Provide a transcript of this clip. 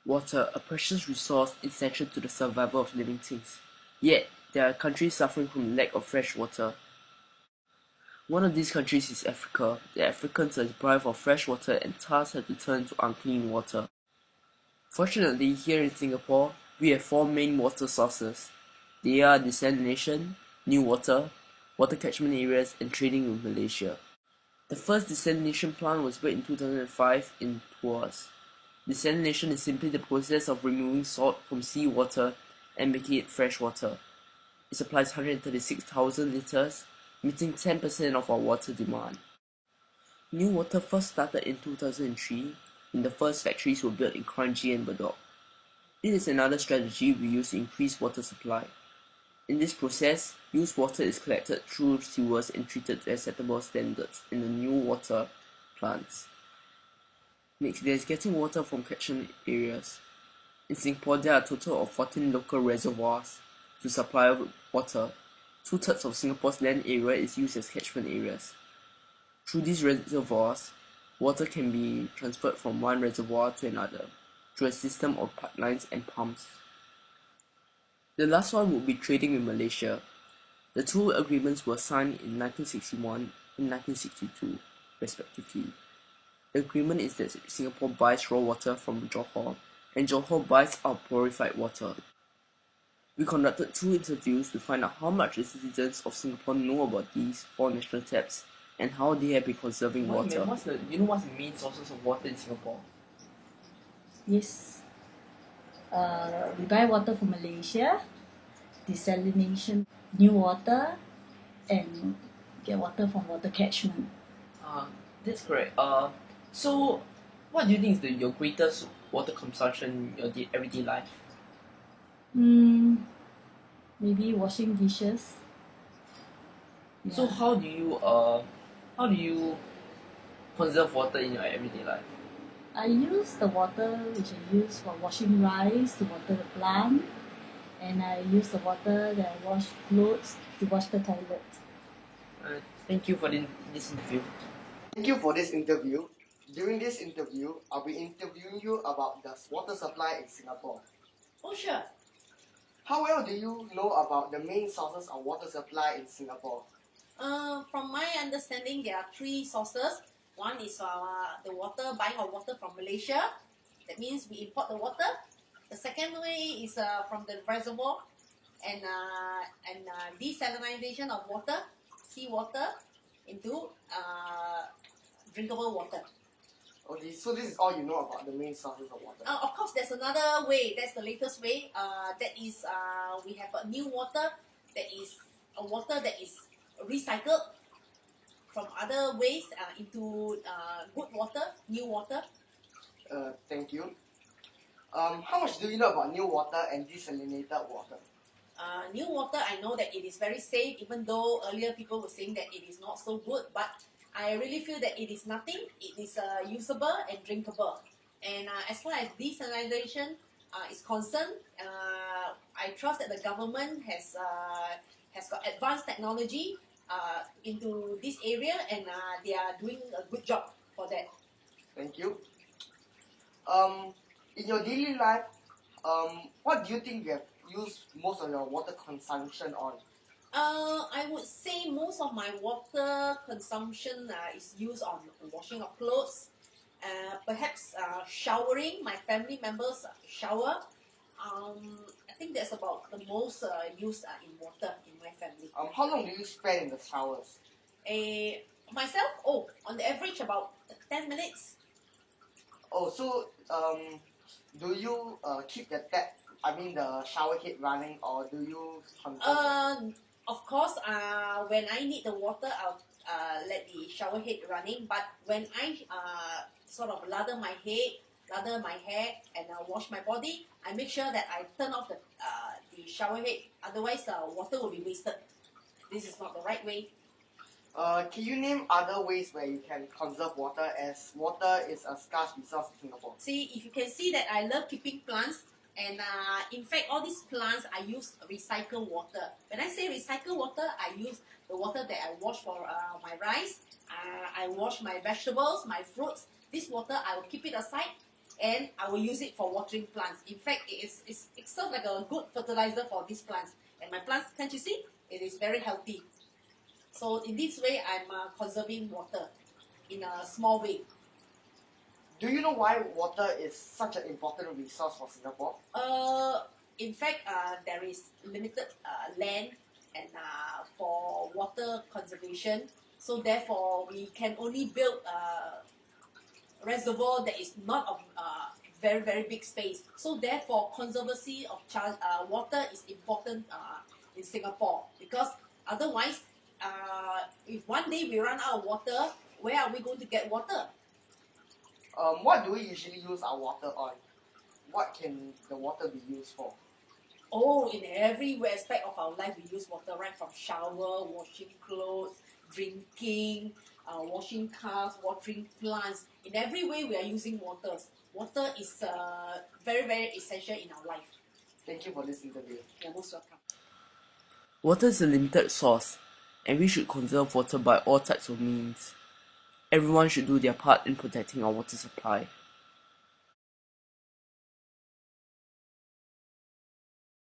Water, a precious resource essential to the survival of living things. Yet, there are countries suffering from lack of fresh water. One of these countries is Africa. The Africans are deprived of fresh water and thus have to turn to unclean water. Fortunately, here in Singapore, we have four main water sources. They are desalination, new water catchment areas, and trading with Malaysia. The first desalination plant was built in 2005 in Tuas. Desalination is simply the process of removing salt from seawater and making it fresh water. It supplies 136,000 liters, meeting 10% of our water demand. New water first started in 2003 when the first factories were built in Kranji and Bedok. It is another strategy we use to increase water supply. In this process, used water is collected through sewers and treated to acceptable standards in the new water plants. Next, there is getting water from catchment areas. In Singapore, there are a total of 14 local reservoirs to supply water. 2/3 of Singapore's land area is used as catchment areas. Through these reservoirs, water can be transferred from one reservoir to another through a system of pipelines and pumps. The last one would be trading with Malaysia. The two agreements were signed in 1961 and 1962, respectively. The agreement is that Singapore buys raw water from Johor, and Johor buys our purified water. We conducted 2 interviews to find out how much the citizens of Singapore know about these 4 national taps and how they have been conserving water. What's the main sources of water in Singapore? Yes. We buy water from Malaysia, desalination, new water, and get water from water catchment. That's correct. So what do you think is your greatest water consumption in your everyday life? Maybe washing dishes. Yeah. So how do you conserve water in your everyday life? I use the water which I use for washing rice to water the plant, and I use the water that I wash clothes to wash the toilet. Thank you for this interview. Thank you for this interview. During this interview, I'll be interviewing you about the water supply in Singapore. Oh, sure. How well do you know about the main sources of water supply in Singapore? From my understanding, there are 3 sources. One is the water, buying of water from Malaysia. That means we import the water. The second way is from the reservoir and desalination of water, seawater, into drinkable water. Okay, so this is all you know about the main sources of water. Of course, there's another way. That's the latest way. That is, we have a new water that is a water that is recycled from other ways into good water, new water. Thank you. How much do you know about new water and desalinated water? New water, I know that it is very safe, even though earlier people were saying that it is not so good, but I really feel that it is nothing. It is usable and drinkable. And as far as desalination is concerned, I trust that the government has got advanced technology into this area, and they are doing a good job for that. Thank you. In your daily life, what do you think you have used most of your water consumption on? I would say most of my water consumption is used on washing of clothes, perhaps showering. My family members shower. I think that's about the most used in water in my family. How long do you spend in the showers? Myself, on the average about 10 minutes. Oh, so do you keep the tap, the shower head running, or do you conserve? Of course, when I need the water, I'll let the shower head running. But when I sort of lather my head, lather my hair, and wash my body, I make sure that I turn off the shower head. Otherwise, water will be wasted. This is not the right way. Can you name other ways where you can conserve water, as water is a scarce resource in Singapore? See, if you can see that I love keeping plants, and in fact, all these plants, I use recycled water. When I say recycled water, I use the water that I wash for my rice. I wash my vegetables, my fruits. This water, I will keep it aside, and I will use it for watering plants. In fact, it serves like a good fertilizer for these plants. And my plants, can't you see? It is very healthy. So in this way, I'm conserving water in a small way. Do you know why water is such an important resource for Singapore? In fact, there is limited land and for water conservation. So therefore, we can only build a reservoir that is not of very big space. So therefore, conservancy of water is important in Singapore, because otherwise, if one day we run out of water, where are we going to get water? What do we usually use our water on? What can the water be used for? Oh, in every aspect of our life, we use water, right from shower, washing clothes, drinking, washing cars, watering plants. In every way, we are using water. Water is very essential in our life. Thank you for this interview. You're most welcome. Water is a limited source, and we should conserve water by all types of means. Everyone should do their part in protecting our water supply.